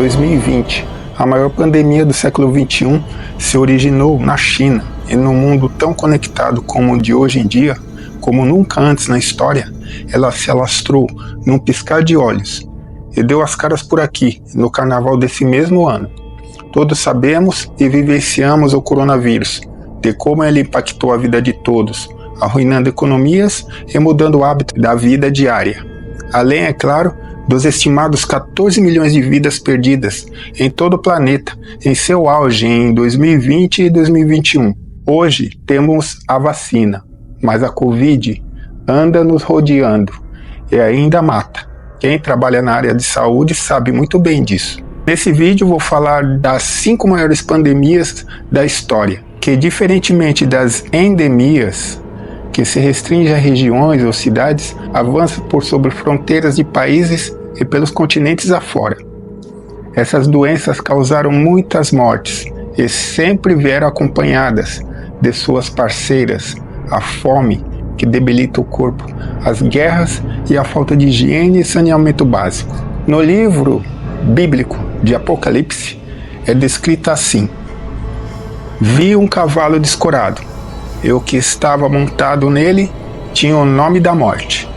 2020, a maior pandemia do século XXI se originou na China, e num mundo tão conectado como o de hoje em dia, como nunca antes na história, ela se alastrou num piscar de olhos e deu as caras por aqui, no carnaval desse mesmo ano. Todos sabemos e vivenciamos o coronavírus, de como ele impactou a vida de todos, arruinando economias e mudando o hábito da vida diária. Além, é claro, dos estimados 14 milhões de vidas perdidas em todo o planeta, em seu auge em 2020 e 2021. Hoje temos a vacina, mas a Covid anda nos rodeando e ainda mata. Quem trabalha na área de saúde sabe muito bem disso. Nesse vídeo vou falar das 5 maiores pandemias da história, que diferentemente das endemias, que se restringe a regiões ou cidades, avança por sobre fronteiras de países e pelos continentes afora. Essas doenças causaram muitas mortes e sempre vieram acompanhadas de suas parceiras, a fome, que debilita o corpo, as guerras e a falta de higiene e saneamento básico. No livro bíblico de Apocalipse é descrito assim: vi um cavalo descorado, e o que estava montado nele tinha o nome da morte.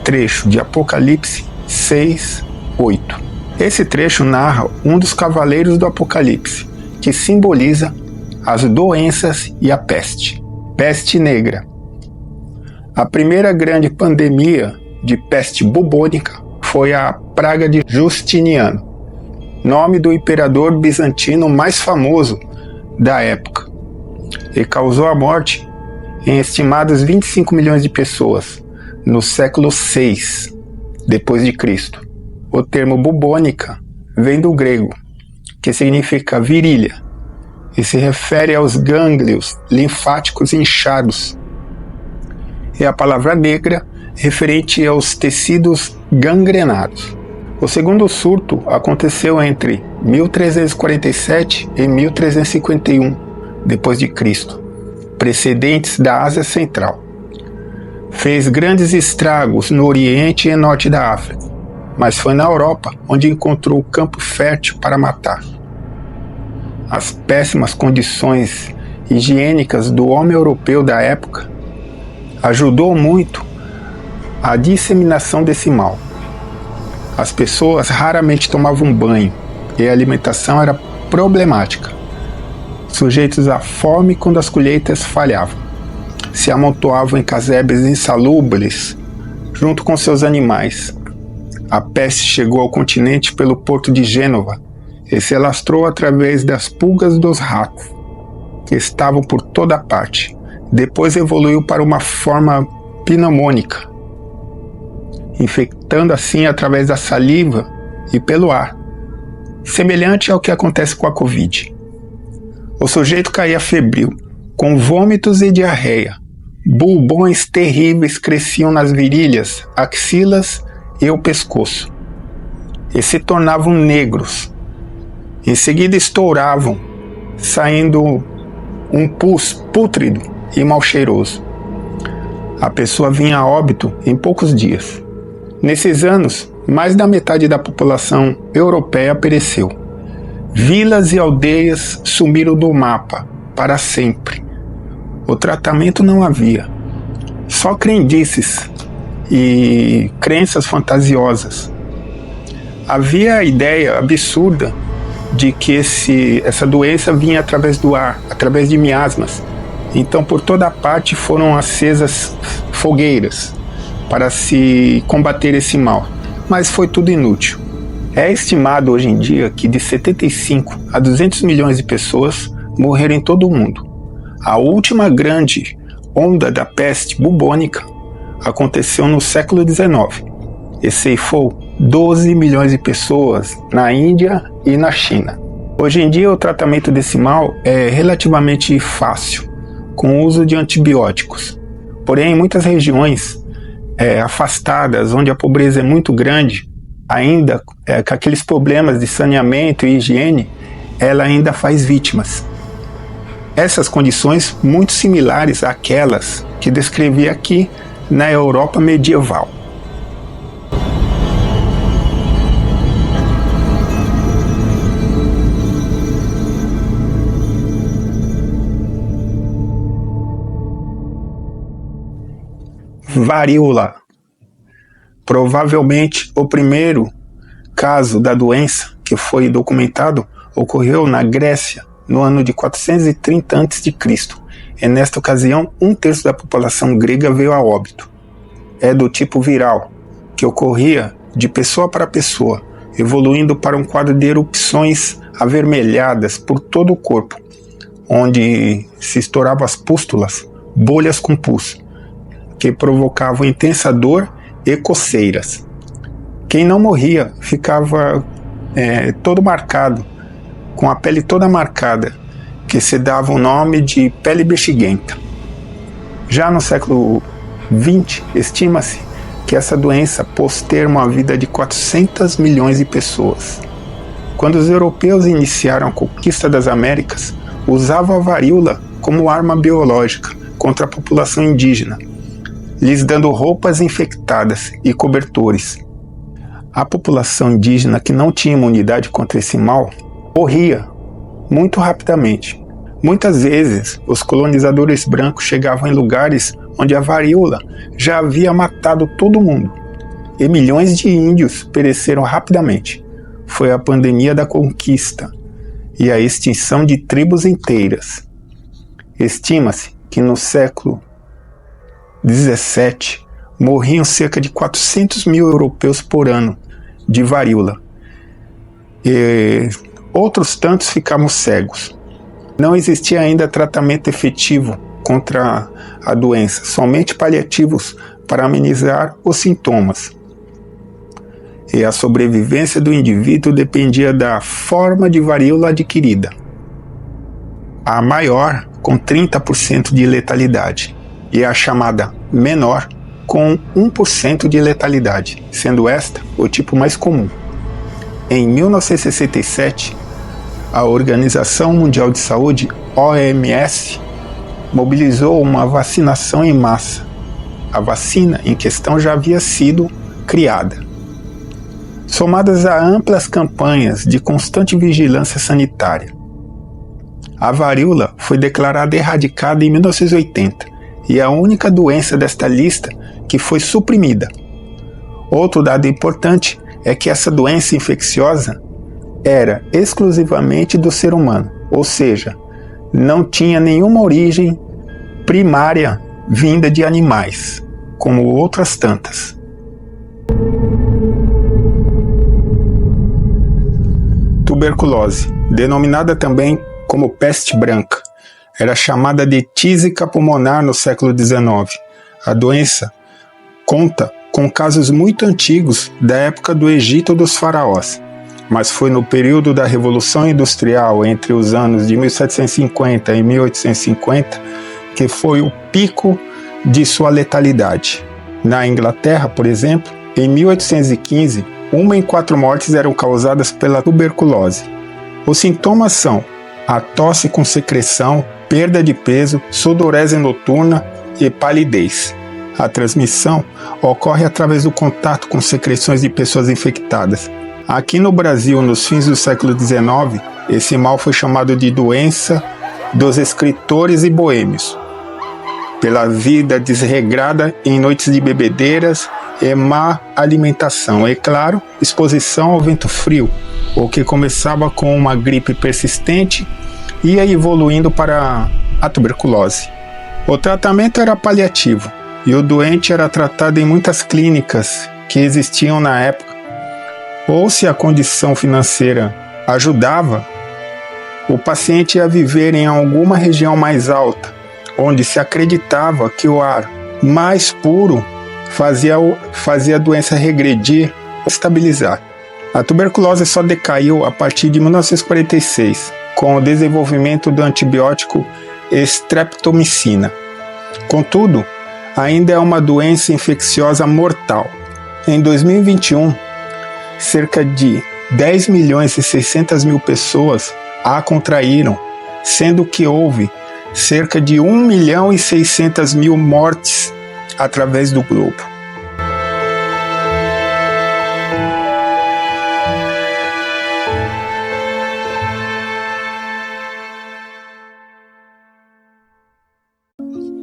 Trecho de Apocalipse 6:8. Esse trecho narra um dos cavaleiros do Apocalipse, que simboliza as doenças e a peste. Peste negra. A primeira grande pandemia de peste bubônica foi a praga de Justiniano, nome do imperador bizantino mais famoso da época, e causou a morte em estimados 25 milhões de pessoas no século VI depois de Cristo. O termo bubônica vem do grego, que significa virilha, e se refere aos gânglios linfáticos inchados, e a palavra negra referente aos tecidos gangrenados. O segundo surto aconteceu entre 1347 e 1351 depois de Cristo, precedentes da Ásia Central. Fez grandes estragos no Oriente e Norte da África, mas foi na Europa onde encontrou o campo fértil para matar. As péssimas condições higiênicas do homem europeu da época ajudou muito a disseminação desse mal. As pessoas raramente tomavam banho e a alimentação era problemática, sujeitos à fome quando as colheitas falhavam. Se amontoavam em casebres insalubres junto com seus animais. A peste chegou ao continente pelo porto de Gênova e se alastrou através das pulgas dos ratos, que estavam por toda parte. Depois evoluiu para uma forma pneumônica, infectando assim através da saliva e pelo ar, semelhante ao que acontece com a Covid. O sujeito caía febril, com vômitos e diarreia. Bulbões terríveis cresciam nas virilhas, axilas e o pescoço, e se tornavam negros. Em seguida estouravam, saindo um pus pútrido e mal cheiroso. A pessoa vinha a óbito em poucos dias. Nesses anos, mais da metade da população europeia pereceu. Vilas e aldeias sumiram do mapa para sempre. O tratamento não havia. Só crendices e crenças fantasiosas. Havia a ideia absurda de que essa doença vinha através do ar, através de miasmas. Então, por toda parte foram acesas fogueiras para se combater esse mal, mas foi tudo inútil. É estimado hoje em dia que de 75 a 200 milhões de pessoas morreram em todo o mundo. A última grande onda da peste bubônica aconteceu no século XIX e ceifou 12 milhões de pessoas na Índia e na China. Hoje em dia o tratamento desse mal é relativamente fácil, com o uso de antibióticos. Porém, em muitas regiões afastadas, onde a pobreza é muito grande, ainda com aqueles problemas de saneamento e higiene, ela ainda faz vítimas. Essas condições muito similares àquelas que descrevi aqui na Europa medieval. Varíola. Provavelmente o primeiro caso da doença que foi documentado ocorreu na Grécia no ano de 430 a.C. E nesta ocasião, 1/3 da população grega veio a óbito. É do tipo viral, que ocorria de pessoa para pessoa, evoluindo para um quadro de erupções avermelhadas por todo o corpo, onde se estouravam as pústulas, bolhas com pus, que provocavam intensa dor e coceiras. Quem não morria ficava todo marcado, com a pele toda marcada, que se dava o nome de pele bexiguenta. Já no século XX, estima-se que essa doença pôs termo à vida de 400 milhões de pessoas. Quando os europeus iniciaram a conquista das Américas, usavam a varíola como arma biológica contra a população indígena, lhes dando roupas infectadas e cobertores. A população indígena que não tinha imunidade contra esse mal morria muito rapidamente. Muitas vezes, os colonizadores brancos chegavam em lugares onde a varíola já havia matado todo mundo, e milhões de índios pereceram rapidamente. Foi a pandemia da conquista e a extinção de tribos inteiras. Estima-se que no século 17, morriam cerca de 400 mil europeus por ano de varíola. E outros tantos ficavam cegos. Não existia ainda tratamento efetivo contra a doença, somente paliativos para amenizar os sintomas. E a sobrevivência do indivíduo dependia da forma de varíola adquirida. A maior, com 30% de letalidade, e a chamada menor, com 1% de letalidade, sendo esta o tipo mais comum. Em 1967, a Organização Mundial de Saúde, OMS, mobilizou uma vacinação em massa. A vacina em questão já havia sido criada. Somadas a amplas campanhas de constante vigilância sanitária, a varíola foi declarada erradicada em 1980 e é a única doença desta lista que foi suprimida. Outro dado importante é que essa doença infecciosa era exclusivamente do ser humano, ou seja, não tinha nenhuma origem primária vinda de animais, como outras tantas. Tuberculose, denominada também como peste branca, era chamada de tísica pulmonar no século XIX. A doença conta com casos muito antigos da época do Egito dos faraós, mas foi no período da Revolução Industrial, entre os anos de 1750 e 1850, que foi o pico de sua letalidade. Na Inglaterra, por exemplo, em 1815, 1 em 4 mortes eram causadas pela tuberculose. Os sintomas são a tosse com secreção, perda de peso, sudorese noturna e palidez. A transmissão ocorre através do contato com secreções de pessoas infectadas. Aqui no Brasil, nos fins do século XIX, esse mal foi chamado de doença dos escritores e boêmios, pela vida desregrada em noites de bebedeiras e má alimentação e, claro, exposição ao vento frio, o que começava com uma gripe persistente e ia evoluindo para a tuberculose. O tratamento era paliativo e o doente era tratado em muitas clínicas que existiam na época. Ou se a condição financeira ajudava, o paciente ia viver em alguma região mais alta, onde se acreditava que o ar mais puro fazia a doença regredir ou estabilizar. A tuberculose só decaiu a partir de 1946, com o desenvolvimento do antibiótico streptomicina. Contudo, ainda é uma doença infecciosa mortal. Em 2021, cerca de 10.600.000 pessoas a contraíram, sendo que houve cerca de 1.600.000 mortes através do globo.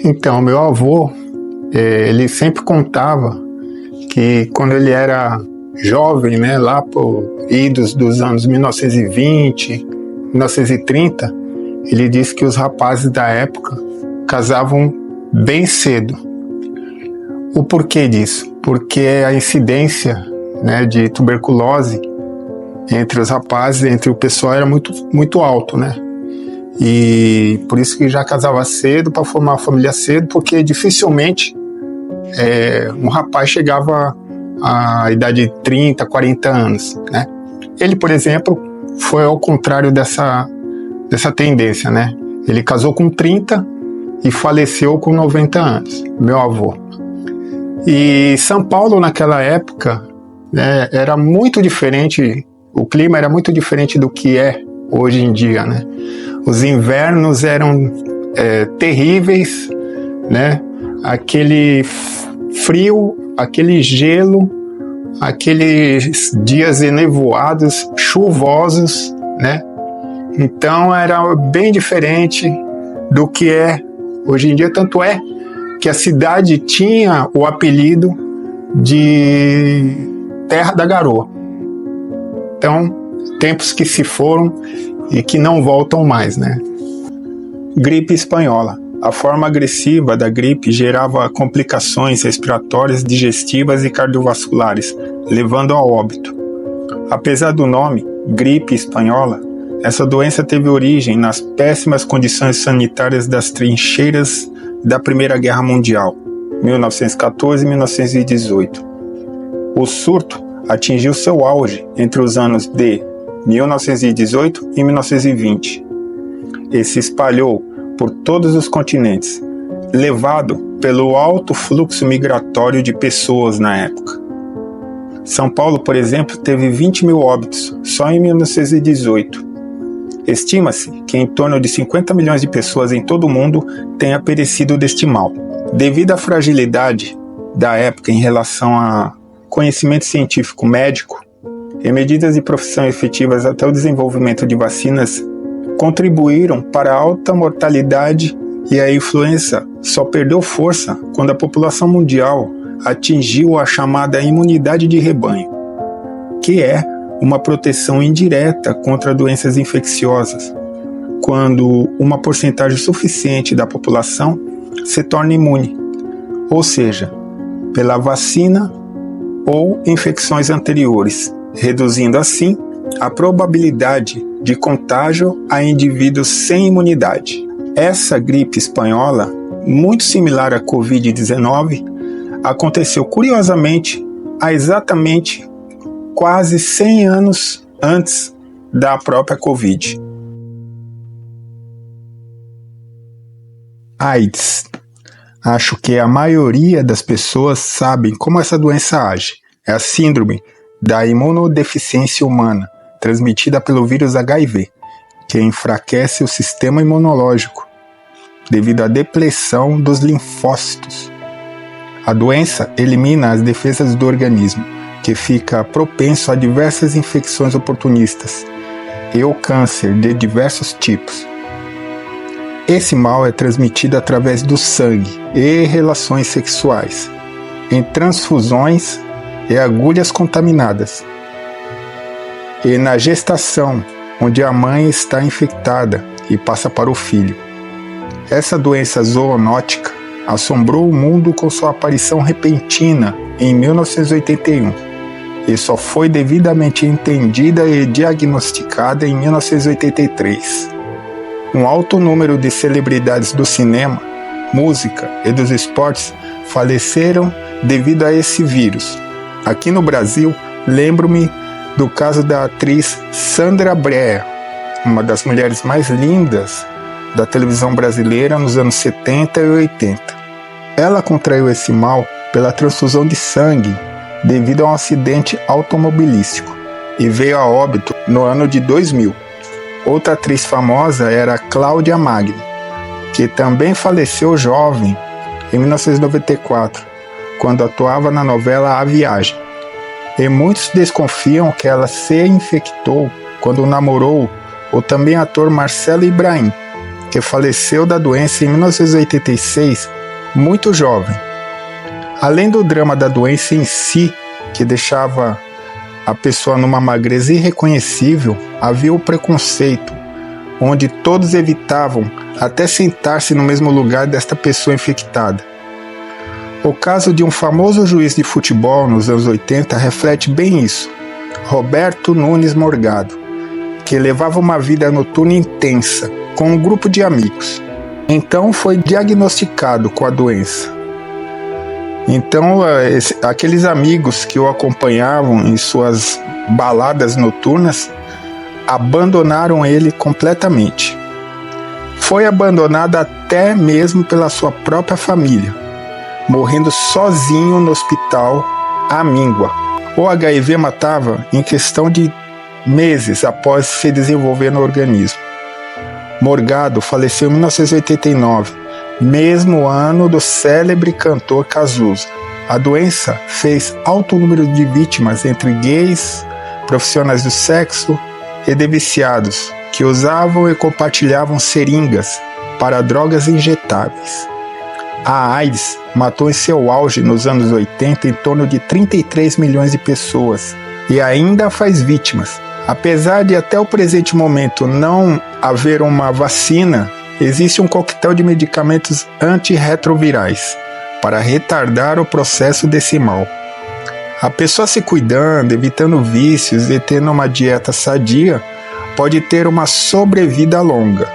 Então, meu avô Ele sempre contava que quando ele era jovem, né, lá por idos dos anos 1920, 1930, ele disse que os rapazes da época casavam bem cedo. O porquê disso? Porque a incidência, né, de tuberculose entre os rapazes, entre o pessoal, era muito alto, né? E por isso que já casava cedo, para formar uma família cedo, porque dificilmente um rapaz chegava à idade de 30, 40 anos, né? Ele, por exemplo, foi ao contrário dessa tendência, né? Ele casou com 30 e faleceu com 90 anos, meu avô. E São Paulo, naquela época, né, era muito diferente, o clima era muito diferente do que é hoje em dia, né? Os invernos eram terríveis, né? Aquele frio, aquele gelo, aqueles dias enevoados, chuvosos, né? Então era bem diferente do que é hoje em dia, tanto é que a cidade tinha o apelido de Terra da Garoa. Então, tempos que se foram e que não voltam mais, né? Gripe espanhola. A forma agressiva da gripe gerava complicações respiratórias, digestivas e cardiovasculares, levando ao óbito. Apesar do nome, gripe espanhola, essa doença teve origem nas péssimas condições sanitárias das trincheiras da Primeira Guerra Mundial, 1914 e 1918. O surto atingiu seu auge entre os anos de 1918 e 1920 e se espalhou por todos os continentes, levado pelo alto fluxo migratório de pessoas na época. São Paulo, por exemplo, teve 20 mil óbitos só em 1918. Estima-se que em torno de 50 milhões de pessoas em todo o mundo tenha perecido deste mal. Devido à fragilidade da época em relação a conhecimento científico médico e medidas de profissão efetivas até o desenvolvimento de vacinas, contribuíram para a alta mortalidade, e a influenza só perdeu força quando a população mundial atingiu a chamada imunidade de rebanho, que é uma proteção indireta contra doenças infecciosas, quando uma porcentagem suficiente da população se torna imune, ou seja, pela vacina ou infecções anteriores, reduzindo assim a probabilidade de contágio a indivíduos sem imunidade. Essa gripe espanhola, muito similar à Covid-19, aconteceu curiosamente há exatamente quase 100 anos antes da própria Covid. AIDS. Acho que a maioria das pessoas sabem como essa doença age. É a síndrome da imunodeficiência humana, transmitida pelo vírus HIV, que enfraquece o sistema imunológico devido à depleção dos linfócitos. A doença elimina as defesas do organismo, que fica propenso a diversas infecções oportunistas e o câncer de diversos tipos. Esse mal é transmitido através do sangue e relações sexuais, em transfusões e agulhas contaminadas, e na gestação, onde a mãe está infectada e passa para o filho. Essa doença zoonótica assombrou o mundo com sua aparição repentina em 1981 e só foi devidamente entendida e diagnosticada em 1983. Um alto número de celebridades do cinema, música e dos esportes faleceram devido a esse vírus. Aqui no Brasil, lembro-me do caso da atriz Sandra Brea, uma das mulheres mais lindas da televisão brasileira nos anos 70 e 80. Ela contraiu esse mal pela transfusão de sangue devido a um acidente automobilístico e veio a óbito no ano de 2000. Outra atriz famosa era Cláudia Magno, que também faleceu jovem em 1994, quando atuava na novela A Viagem. E muitos desconfiam que ela se infectou quando namorou o também ator Marcelo Ibrahim, que faleceu da doença em 1986, muito jovem, Além do drama da doença em si, que deixava a pessoa numa magreza irreconhecível, havia o preconceito, onde todos evitavam até sentar-se no mesmo lugar desta pessoa infectada. O caso de um famoso juiz de futebol nos anos 80 reflete bem isso, Roberto Nunes Morgado, que levava uma vida noturna intensa, com um grupo de amigos. Então foi diagnosticado com a doença. Então aqueles amigos que o acompanhavam em suas baladas noturnas abandonaram ele completamente. Foi abandonado até mesmo pela sua própria família, morrendo sozinho no hospital à míngua. O HIV matava em questão de meses após se desenvolver no organismo. Morgado faleceu em 1989, mesmo ano do célebre cantor Cazuza. A doença fez alto número de vítimas entre gays, profissionais do sexo e de viciados, que usavam e compartilhavam seringas para drogas injetáveis. A AIDS matou em seu auge nos anos 80 em torno de 33 milhões de pessoas e ainda faz vítimas. Apesar de até o presente momento não haver uma vacina, existe um coquetel de medicamentos antirretrovirais para retardar o processo desse mal. A pessoa se cuidando, evitando vícios e tendo uma dieta sadia, pode ter uma sobrevida longa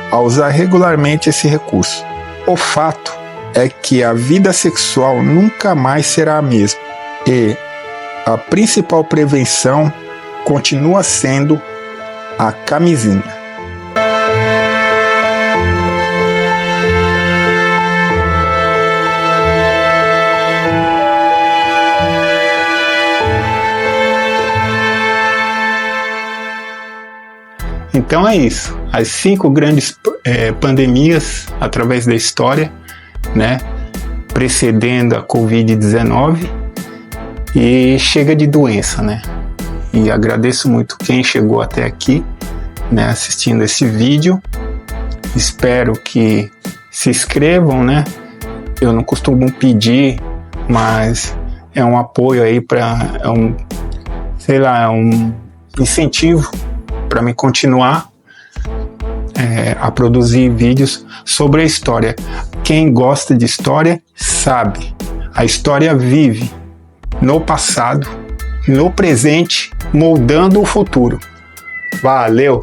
ao usar regularmente esse recurso. O fato é que a vida sexual nunca mais será a mesma e a principal prevenção continua sendo a camisinha. Então é isso, as 5 grandes pandemias através da história, né, precedendo a Covid-19, e chega de doença, né? E agradeço muito quem chegou até aqui, né, assistindo esse vídeo. Espero que se inscrevam, né? Eu não costumo pedir, mas é um apoio aí é um incentivo para me continuar a produzir vídeos sobre a história. Quem gosta de história sabe, a história vive no passado, no presente, moldando o futuro. Valeu!